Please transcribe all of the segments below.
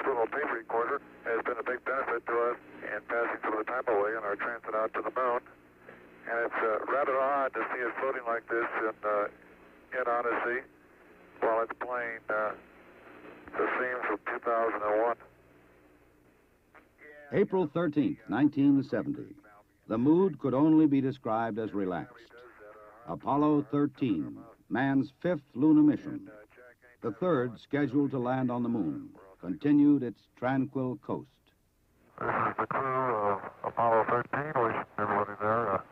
little tape recorder has been a big benefit to us in passing some of the time away on our transit out to the moon. And it's rather odd to see it floating like this in Odyssey while it's playing the scenes from 2001. April 13th, 1970. The mood could only be described as relaxed. Apollo 13, man's fifth lunar mission. The third, scheduled to land on the moon, continued its tranquil coast. This is the crew of Apollo 13, wishing everybody there a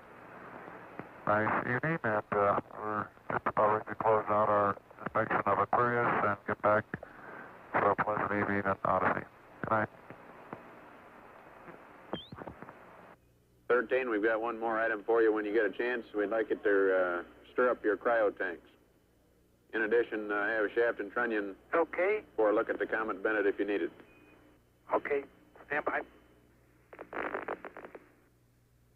nice evening, and we're just about ready to close out our inspection of Aquarius and get back to a pleasant evening at Odyssey. Good night. 13, we've got one more item for you when you get a chance. We'd like it to stir up your cryo tanks. In addition, have Shaft and Trunnion Okay. for a look at the Comet Bennett if you need it. Okay. Stand by.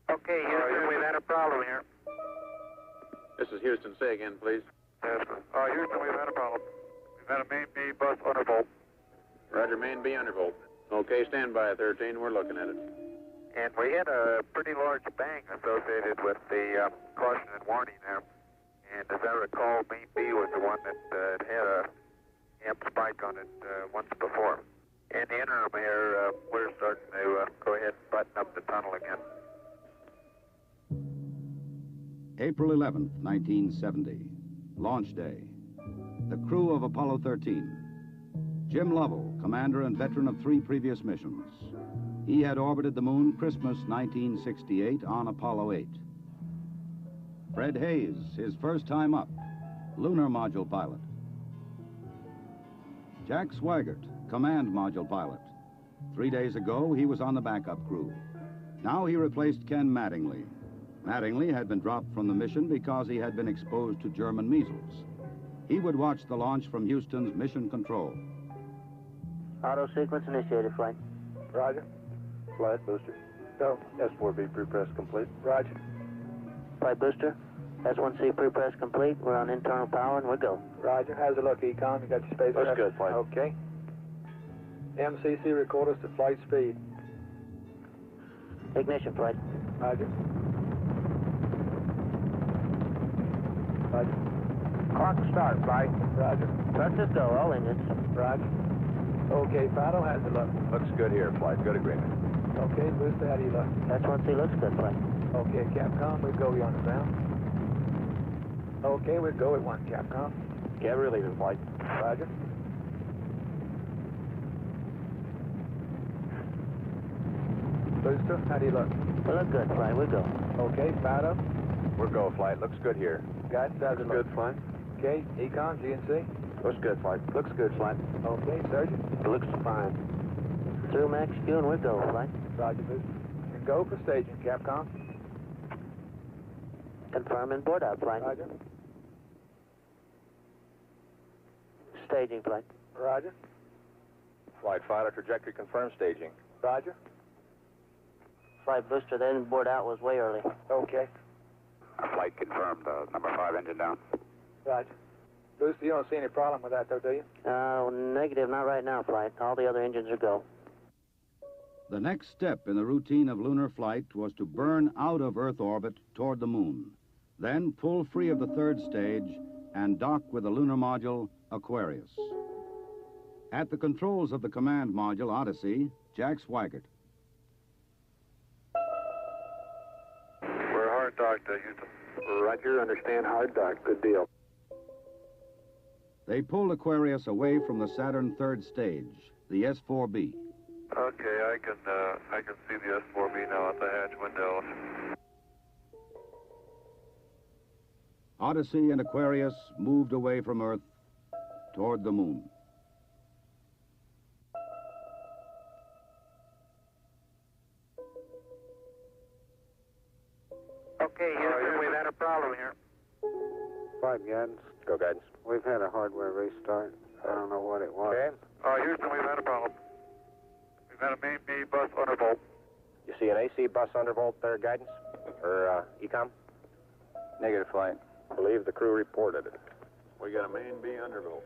Okay, Houston, we've had a problem here. This is Houston. Say again, please. Yes, Houston, we've had a problem. We've had a main B bus undervolt. Roger, main B undervolt. Okay, stand by, 13. We're looking at it. And we had a pretty large bang associated with the caution and warning there. And as I recall, main B was the one that had a amp spike on it once before. In the interim here, we're starting to go ahead and button up the tunnel again. April 11th, 1970. Launch day. The crew of Apollo 13. Jim Lovell, commander and veteran of 3 previous missions. He had orbited the moon Christmas 1968 on Apollo 8. Fred Hayes, his first time up, lunar module pilot. Jack Swigert, command module pilot. 3 days ago, he was on the backup crew. Now he replaced Ken Mattingly. Mattingly had been dropped from the mission because he had been exposed to German measles. He would watch the launch from Houston's mission control. Auto sequence initiated, flight. Roger. Flight booster. Go. S4B pre-press complete. Roger. Flight booster. S1C pre-press complete. We're on internal power and we're go. Roger. How's it look, Econ? You got your space? Looks good, flight. Okay. MCC record us to flight speed. Ignition, flight. Roger. Roger. Clock start, flight. Roger. Thrusters go, all engines. Roger. Okay, Fido, how's it look? Looks good here, flight. Good agreement. Okay, Booster, how do you look? S1C looks good, flight. Okay, Capcom, we go, you on the ground. Okay, we go at 1, Capcom. Get relieving, flight. Roger. Booster, how do you look? We look good, flight. We go. Okay, Fido. We're go, flight. Looks good here. Guys, how's it look? Good, flight. Okay, Econ, GNC. Looks good, flight. Looks good, flight. Okay, Sergeant. Looks fine. Through max Q and we go, flight. Roger, Booster. And go for staging, Capcom. Confirm and board out, flight. Roger. Staging, flight. Roger. Flight fighter trajectory confirmed staging. Roger. Flight booster, then board out was way early. Okay. Flight confirmed. Number 5 engine down. Roger. Booster, you don't see any problem with that, though, do you? Negative, not right now, flight. All the other engines are go. The next step in the routine of lunar flight was to burn out of Earth orbit toward the moon, then pull free of the third stage and dock with the lunar module Aquarius. At the controls of the command module Odyssey, Jack Swigert. We're hard docked, Houston. Roger, understand hard dock. Good deal. They pulled Aquarius away from the Saturn third stage, the S4B. Okay, I can see the S4B now at the hatch window. Odyssey and Aquarius moved away from Earth toward the moon. Okay, Houston, we've had a problem here. 5 guidance. Go, guidance. We've had a hardware restart. I don't know what it was. Okay. Houston, we've had a problem. We've had a main B bus undervolt. You see an AC bus undervolt there, guidance? Or ECOM? Negative, flight. Believe the crew reported it. We got a main B undervolt.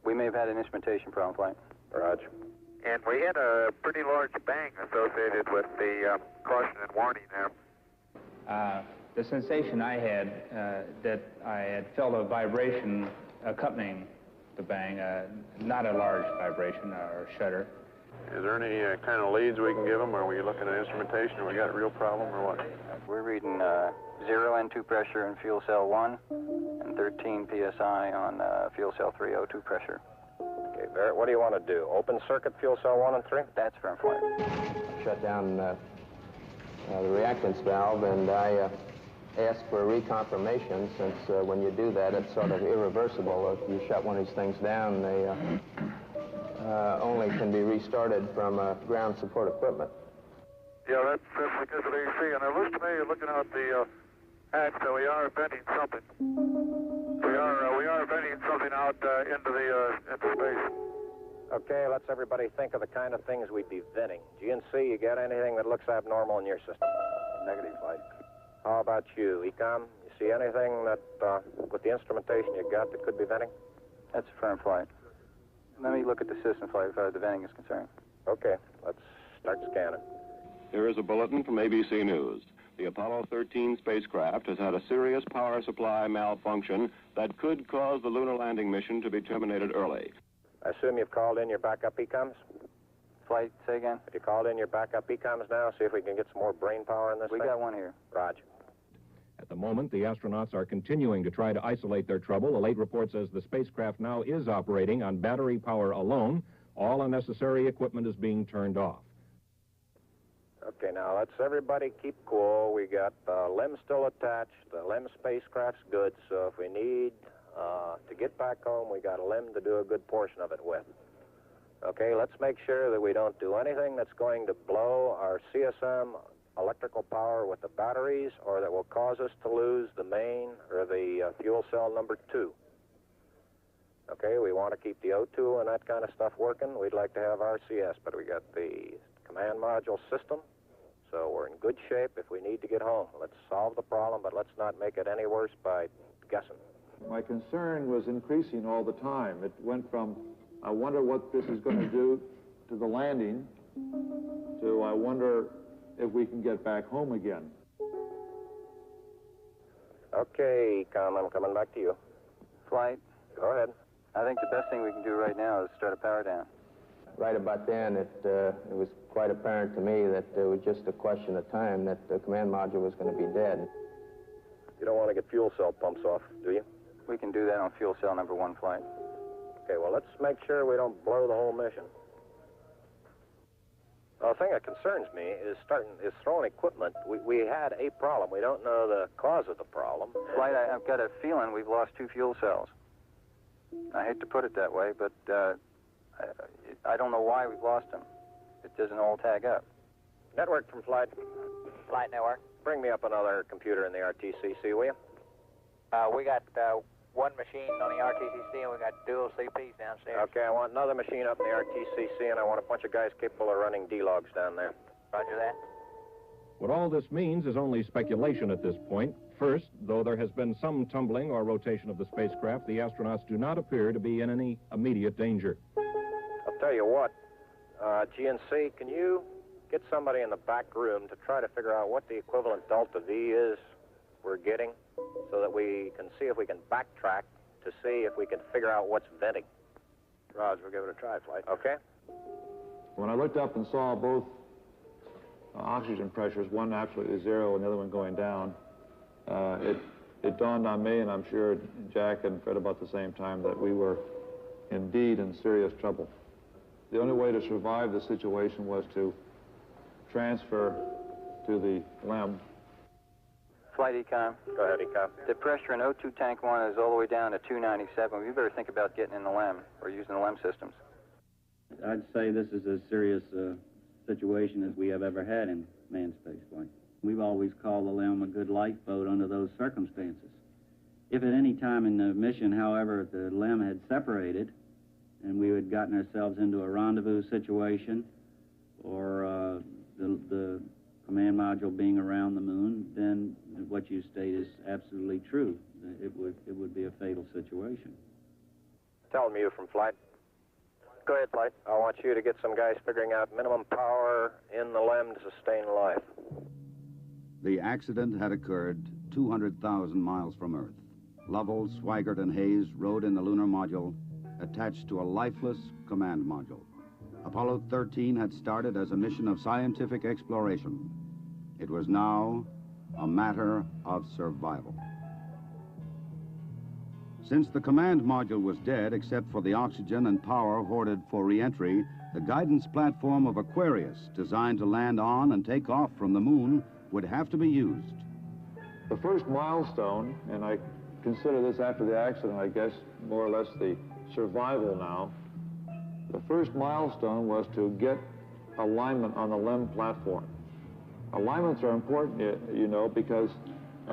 We may have had an instrumentation problem, flight. Roger. And we had a pretty large bang associated with the caution and warning there. The sensation I had, that I had felt a vibration accompanying the bang, not a large vibration or shudder. Is there any kind of leads we can give them? Are we looking at instrumentation, or we got a real problem, or what? We're reading 0 N2 pressure in fuel cell 1 and 13 psi on fuel cell 3 O2 pressure. Okay, Barrett, what do you want to do? Open circuit fuel cell 1 and 3? That's firm flight. Shut down the reactance valve, and I asked for a reconfirmation, since when you do that, it's sort of irreversible. If you shut one of these things down, they only can be restarted from ground support equipment. Yeah, that's because of AC. And it looks to me, looking out the hatch, that we are venting something. We are venting something out into space. Okay, let's everybody think of the kind of things we'd be venting. GNC, you got anything that looks abnormal in your system? Negative flight. How about you, Ecom? You see anything that, with the instrumentation you got, that could be venting? That's a firm flight. Let me look at the system flight as far as the venting is concerned. Okay, let's start scanning. Here is a bulletin from ABC News. The Apollo 13 spacecraft has had a serious power supply malfunction that could cause the lunar landing mission to be terminated early. I assume you've called in your backup ECOMs? Flight, say again? Have you called in your backup ECOMs now? See if we can get some more brain power in this We thing? got one here. Roger. At the moment, the astronauts are continuing to try to isolate their trouble. A late report says the spacecraft now is operating on battery power alone. All unnecessary equipment is being turned off. Okay, now let's everybody keep cool. We got the LEM still attached. The LEM spacecraft's good, so if we need to get back home, we got a LEM to do a good portion of it with. Okay, let's make sure that we don't do anything that's going to blow our CSM electrical power with the batteries, or that will cause us to lose the main or the fuel cell number 2. Okay, we want to keep the O2 and that kind of stuff working. We'd like to have RCS, but we got the command module system, so we're in good shape if we need to get home. Let's solve the problem, but let's not make it any worse by guessing. My concern was increasing all the time. It went from, I wonder what this is going to do to the landing, to I wonder if we can get back home again. Okay, Ecom, I'm coming back to you. Flight. Go ahead. I think the best thing we can do right now is start a power down. Right about then, it was quite apparent to me that it was just a question of time that the command module was going to be dead. You don't want to get fuel cell pumps off, do you? We can do that on fuel cell number 1 flight. Okay, well, let's make sure we don't blow the whole mission. The thing that concerns me is throwing equipment. We had a problem. We don't know the cause of the problem. Flight, I've got a feeling we've lost 2 fuel cells. I hate to put it that way, but I don't know why we've lost them. It doesn't all tag up. Network from Flight. Flight network. Bring me up another computer in the RTCC, will you? We got one machine on the RTCC, and we got dual CPs downstairs. Okay, I want another machine up in the RTCC, and I want a bunch of guys capable of running D-logs down there. Roger that. What all this means is only speculation at this point. First, though there has been some tumbling or rotation of the spacecraft, the astronauts do not appear to be in any immediate danger. I'll tell you what, GNC, can you get somebody in the back room to try to figure out what the equivalent delta V is we're getting, so that we can see if we can backtrack to see if we can figure out what's venting. Roger, we'll give it a try, Flight. Okay? When I looked up and saw both oxygen pressures, one absolutely 0 and the other one going down, it dawned on me, and I'm sure Jack and Fred about the same time, that we were indeed in serious trouble. The only way to survive the situation was to transfer to the LEM. Flight Econ. Go ahead, Econ. The pressure in O2 tank 1 is all the way down to 297. We better think about getting in the LEM or using the LEM systems. I'd say this is as serious a situation as we have ever had in manned spaceflight. We've always called the LEM a good lifeboat under those circumstances. If at any time in the mission, however, the LEM had separated and we had gotten ourselves into a rendezvous situation, or the command module being around the moon, then what you state is absolutely true. It would be a fatal situation. Tell me you from Flight. Go ahead, Flight. I want you to get some guys figuring out minimum power in the LEM to sustain life. The accident had occurred 200,000 miles from Earth. Lovell, Swigert, and Hayes rode in the lunar module attached to a lifeless command module. Apollo 13 had started as a mission of scientific exploration. It was now a matter of survival. Since the command module was dead, except for the oxygen and power hoarded for re-entry, the guidance platform of Aquarius, designed to land on and take off from the moon, would have to be used. The first milestone, and I consider this after the accident, I guess, more or less the survival now. The first milestone was to get alignment on the LEM platform. Alignments are important, you know, because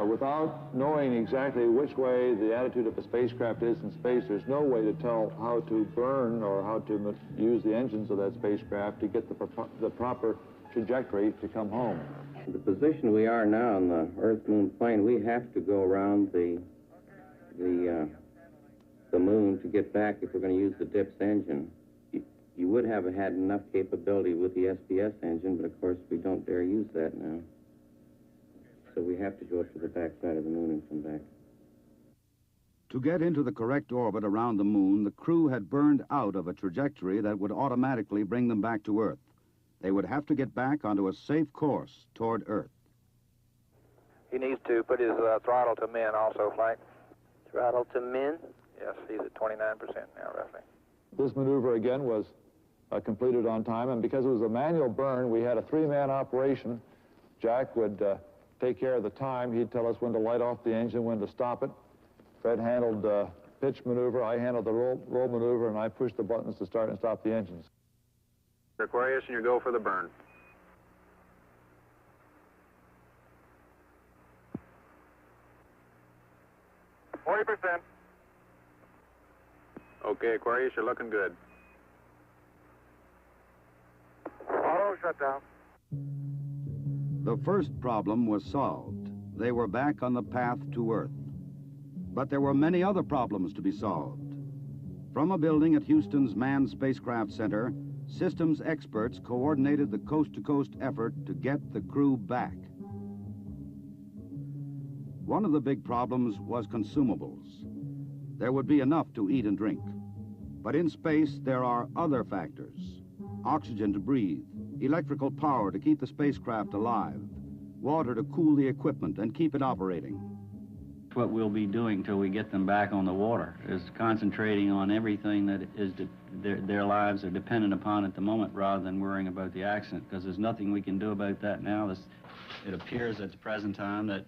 without knowing exactly which way the attitude of a spacecraft is in space, there's no way to tell how to burn or how to use the engines of that spacecraft to get the proper trajectory to come home. The position we are now on the Earth-Moon plane, we have to go around the moon to get back if we're going to use the DIPS engine. You would have had enough capability with the SPS engine, but of course we don't dare use that now. So we have to go up to the backside of the moon and come back. To get into the correct orbit around the moon, the crew had burned out of a trajectory that would automatically bring them back to Earth. They would have to get back onto a safe course toward Earth. He needs to put his throttle to min also, Flight. Throttle to min? Yes, he's at 29% now, roughly. This maneuver, again, was completed on time, and because it was a manual burn, we had a three-man operation. Jack would take care of the time. He'd tell us when to light off the engine, when to stop it. Fred handled pitch maneuver, I handled the roll maneuver, and I pushed the buttons to start and stop the engines. Aquarius, and you go for the burn. Okay, Aquarius, you're looking good. Auto shutdown. The first problem was solved. They were back on the path to Earth. But there were many other problems to be solved. From a building at Houston's Manned Spacecraft Center, systems experts coordinated the coast-to-coast effort to get the crew back. One of the big problems was consumables. There would be enough to eat and drink. But in space, there are other factors. Oxygen to breathe, electrical power to keep the spacecraft alive, water to cool the equipment and keep it operating. What we'll be doing till we get them back on the water is concentrating on everything that is their lives are dependent upon at the moment, rather than worrying about the accident, because there's nothing we can do about that now. It appears at the present time that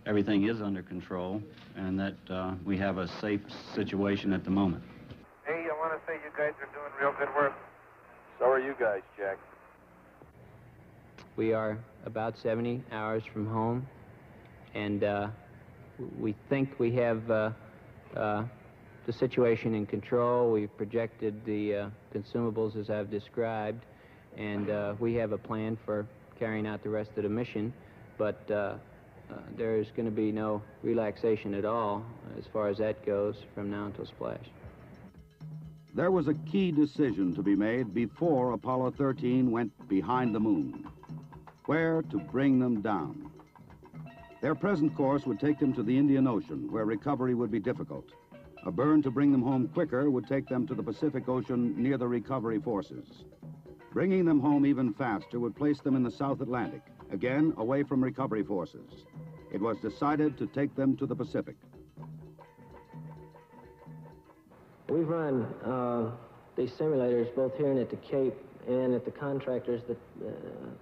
everything is under control and that we have a safe situation at the moment. Hey, I want to say you guys are doing real good work. So are you guys, Jack. We are about 70 hours from home, and we think we have the situation in control. We've projected the consumables as I've described, and we have a plan for carrying out the rest of the mission, but there's going to be no relaxation at all as far as that goes from now until splash. There was a key decision to be made before Apollo 13 went behind the moon. Where to bring them down. Their present course would take them to the Indian Ocean, where recovery would be difficult. A burn to bring them home quicker would take them to the Pacific Ocean near the recovery forces. Bringing them home even faster would place them in the South Atlantic, again away from recovery forces. It was decided to take them to the Pacific. We've run these simulators both here and at the Cape and at the contractors that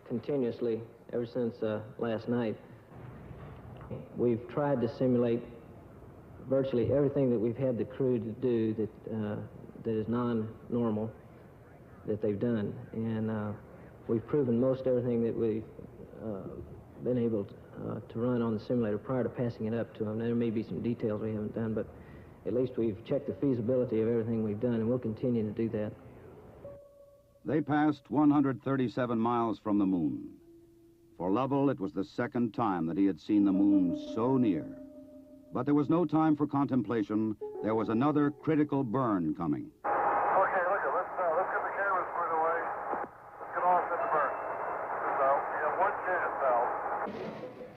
continuously ever since last night. We've tried to simulate virtually everything that we've had the crew to do that is non-normal that they've done, and we've proven most everything that we've been able to run on the simulator prior to passing it up to them. There may be some details we haven't done, but at least we've checked the feasibility of everything we've done, and we'll continue to do that. They passed 137 miles from the moon. For Lovell, it was the second time that he had seen the moon so near. But there was no time for contemplation. There was another critical burn coming. Okay, look, let's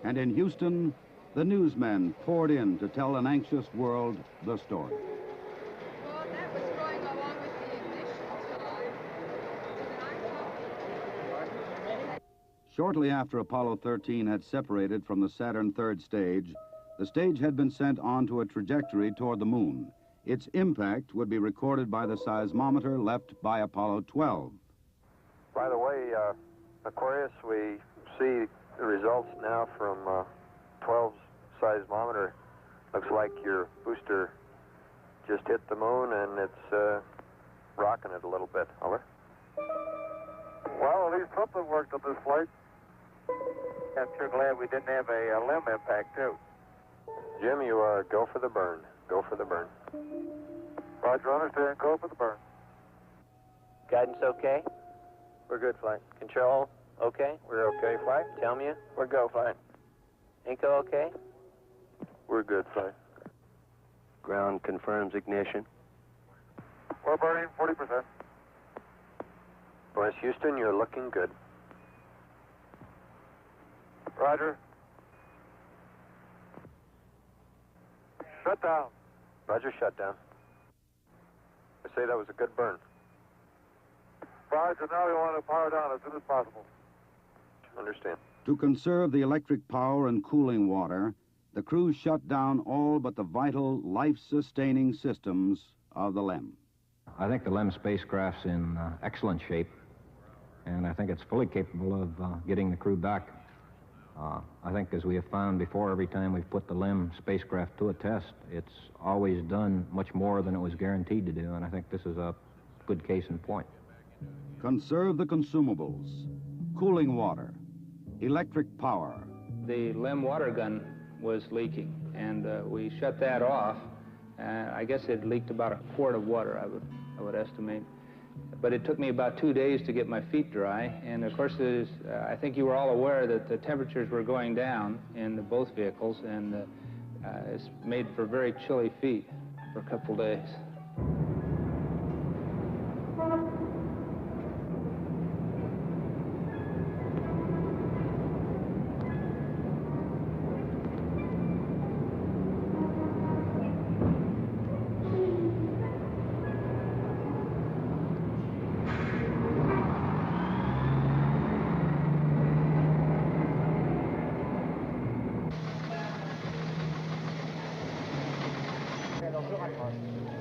And in Houston, the newsmen poured in to tell an anxious world the story. Well, that was going along with the ignition time. Shortly after Apollo 13 had separated from the Saturn third stage, the stage had been sent onto a trajectory toward the moon. Its impact would be recorded by the seismometer left by Apollo 12. By the way, Aquarius, we see the results now from 12's seismometer. Looks like your booster just hit the moon and it's rocking it a little bit. Over. Well, at least something worked on this flight. I'm sure glad we didn't have a limb impact, too. Jim, you go for the burn. Go for the burn. Roger, understand. Go for the burn. Guidance okay? We're good, flight. Control okay? We're okay, flight. Tell me we're go, flight. Inco okay? We're good, flight. Ground confirms ignition. We're burning 40%. West Houston, you're looking good. Roger. Shut down. Roger, shut down. I say that was a good burn. Roger, now we want to power down as soon as possible. Understand. To conserve the electric power and cooling water, the crew shut down all but the vital, life-sustaining systems of the LEM. I think the LEM spacecraft's in excellent shape, and I think it's fully capable of getting the crew back. I think, as we have found before, every time we've put the LEM spacecraft to a test, it's always done much more than it was guaranteed to do, and I think this is a good case in point. Conserve the consumables, cooling water, electric power. The LEM water gun was leaking, and we shut that off. I guess it leaked about a quart of water, I would estimate. But it took me about 2 days to get my feet dry, and of course, I think you were all aware that the temperatures were going down in both vehicles, and it's made for very chilly feet for a couple days.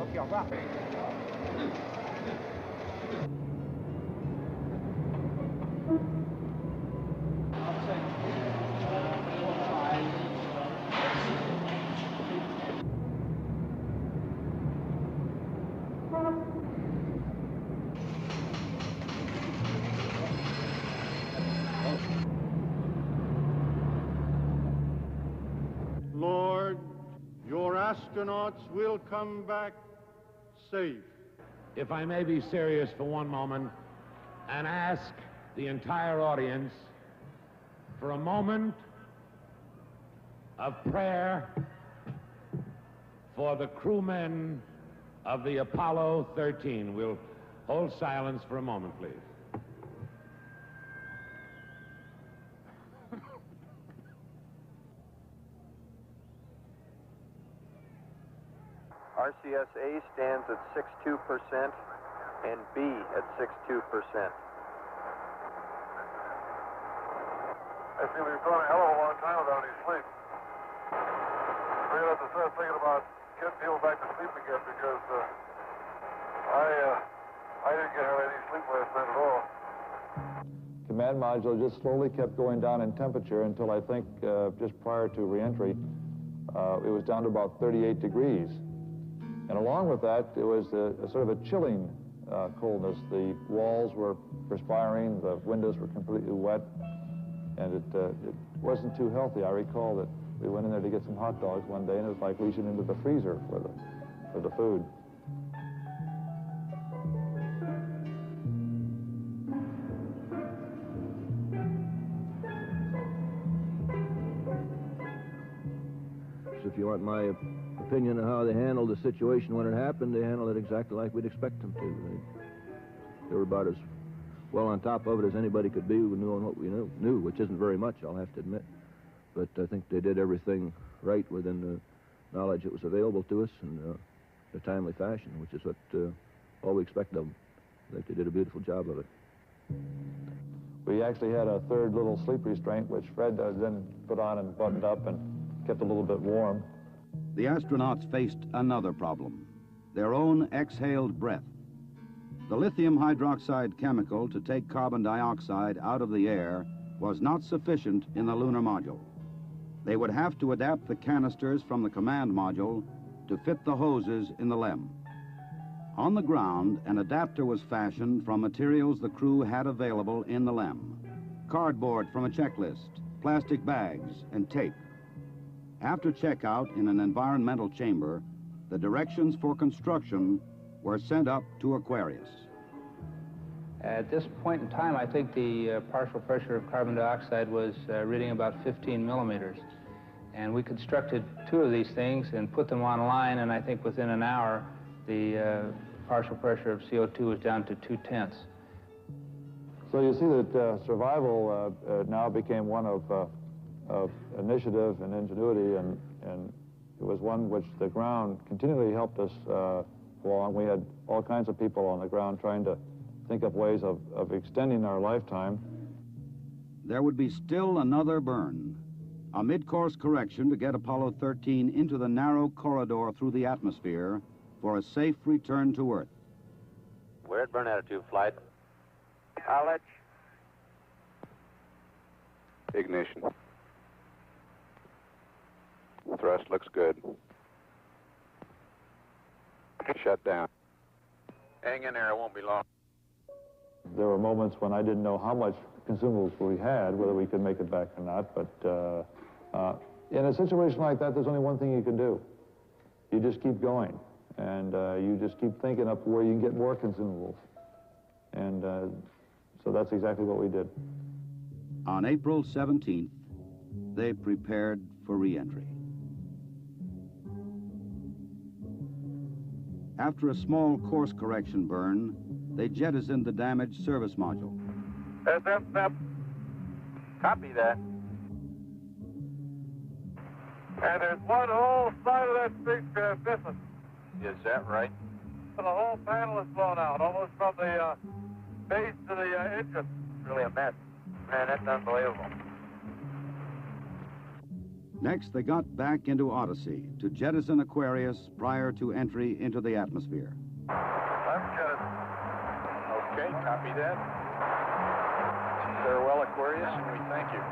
Ok, au revoir. Lord, your astronauts will come back safe. If I may be serious for one moment and ask the entire audience for a moment of prayer for the crewmen of the Apollo 13. We'll hold silence for a moment, please. RCS-A stands at 62% and B at 62%. I see we've gone a hell of a long time without any sleep. We're going to have to start thinking about getting people back to sleep again because I didn't get any sleep last night at all. Command module just slowly kept going down in temperature until I think just prior to reentry, it was down to about 38 degrees. And along with that, it was a sort of a chilling coldness. The walls were perspiring, the windows were completely wet, and it wasn't too healthy. I recall that we went in there to get some hot dogs one day, and it was like reaching into the freezer for the food. If you want my opinion of how they handled the situation when it happened, they handled it exactly like we'd expect them to. They were about as well on top of it as anybody could be, knowing what we knew, which isn't very much, I'll have to admit. but I think they did everything right within the knowledge that was available to us in a timely fashion, which is what all we expect of them. I think they did a beautiful job of it. We actually had a third little sleep restraint, which Fred then put on and buttoned up and kept a little bit warm. The astronauts faced another problem, their own exhaled breath. The lithium hydroxide chemical to take carbon dioxide out of the air was not sufficient in the lunar module. They would have to adapt the canisters from the command module to fit the hoses in the LEM. On the ground, an adapter was fashioned from materials the crew had available in the LEM. Cardboard from a checklist, plastic bags, and tape. After checkout in an environmental chamber, the directions for construction were sent up to Aquarius. At this point in time, I think the partial pressure of carbon dioxide was reading about 15 millimeters. And we constructed 2 of these things and put them online, and I think within an hour, the partial pressure of CO2 was down to 2/10. So you see that survival now became one of initiative and ingenuity, and it was one which the ground continually helped us along. We had all kinds of people on the ground trying to think up ways of extending our lifetime. There would be still another burn, a mid-course correction to get Apollo 13 into the narrow corridor through the atmosphere for a safe return to Earth. We're at burn attitude, flight. College. Ignition. Thrust looks good. Shut down. Hang in there, it won't be long. There were moments when I didn't know how much consumables we had, whether we could make it back or not, but in a situation like that, there's only one thing you can do. You just keep going, and you just keep thinking up where you can get more consumables. And so that's exactly what we did. On April 17th, they prepared for re-entry. After a small course correction burn, they jettisoned the damaged service module. Step. Copy that. And there's one whole side of that spacecraft missing. Is that right? The whole panel is blown out, almost from the base to the engine. Really a mess. Man, that's unbelievable. Next, they got back into Odyssey to jettison Aquarius prior to entry into the atmosphere. Left jettison. Okay, copy that. Farewell, Aquarius, and we thank you.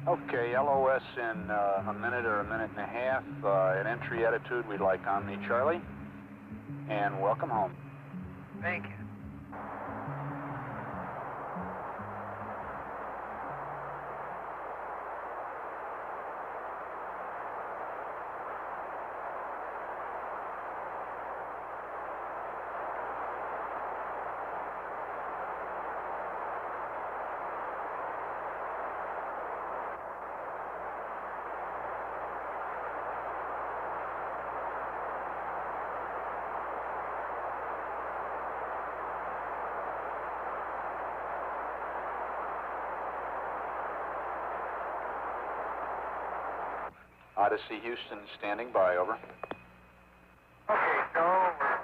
Okay, LOS in a minute or a minute and a half. At entry attitude, we'd like Omni Charlie. And welcome home. Thank you. Odyssey Houston standing by, over. Okay, go over.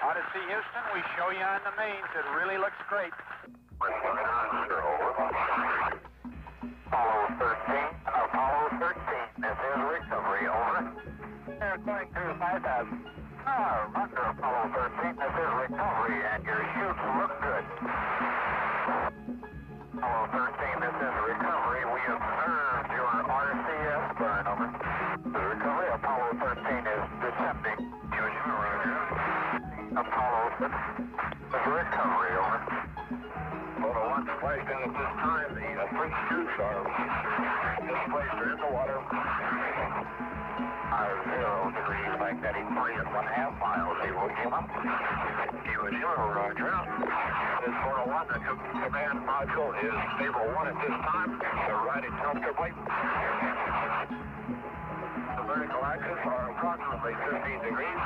Odyssey Houston, we show you on the mains. It really looks great. Apollo 13, this is recovery, over. They're going through 5,000. Roger, Apollo 13, this is recovery, and your chutes look good. Apollo 13, this is recovery. We observed your RCS burn, over. The recovery, Apollo 13 is descending. Roger. Apollo 6, this is recovery, over. Photo 1 spliced in at this time. The three chutes are displaced in the water. 0 degrees, magnetic 3.5 miles. Iwo Jima. Iwo Jima, roger. This photo 1, the command module is stable 1 at this time. They're riding comfortably. The vertical axis are approximately 15 degrees.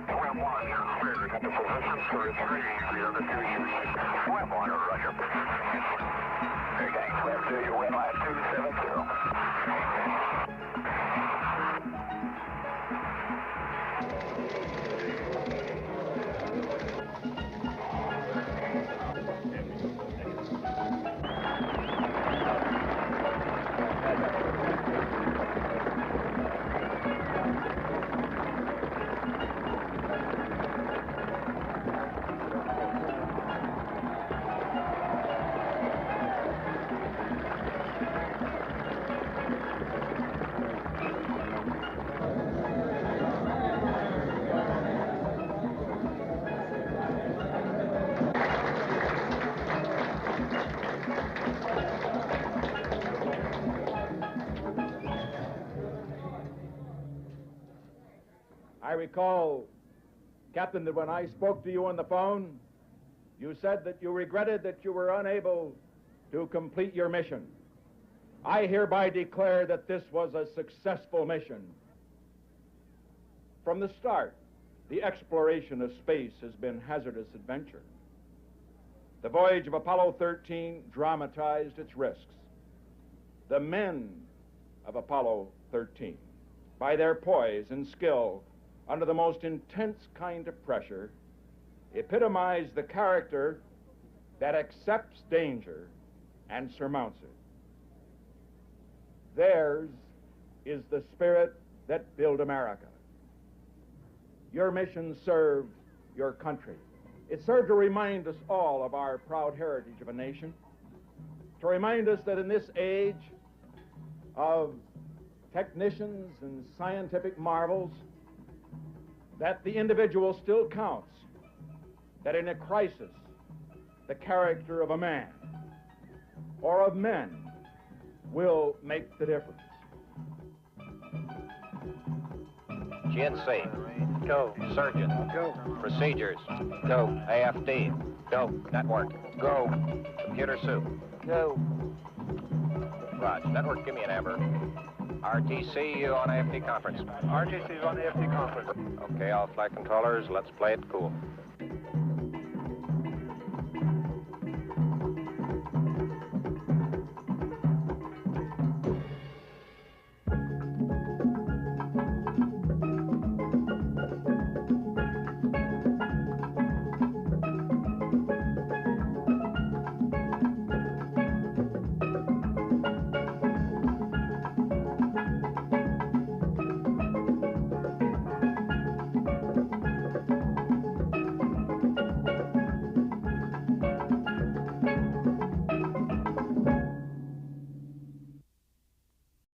Web 1, you're cleared to come to position for 3 for the other 2 Web 1, roger. Okay, Web 2, your wind line 270. I recall, Captain, that when I spoke to you on the phone, you said that you regretted that you were unable to complete your mission. I hereby declare that this was a successful mission. From the start, the exploration of space has been hazardous adventure. The voyage of Apollo 13 dramatized its risks. The men of Apollo 13, by their poise and skill under the most intense kind of pressure, epitomize the character that accepts danger and surmounts it. Theirs is the spirit that built America. Your mission served your country. It served to remind us all of our proud heritage of a nation, to remind us that in this age of technicians and scientific marvels, that the individual still counts, that in a crisis, the character of a man or of men will make the difference. GNC, go. Surgeon, go. Procedures, go. AFD, go. Network, go. Computer soup, go. Raj, network, give me an amber. RTC, you on AFD conference. RTC's on the AFD conference. Okay, all flight controllers, let's play it cool.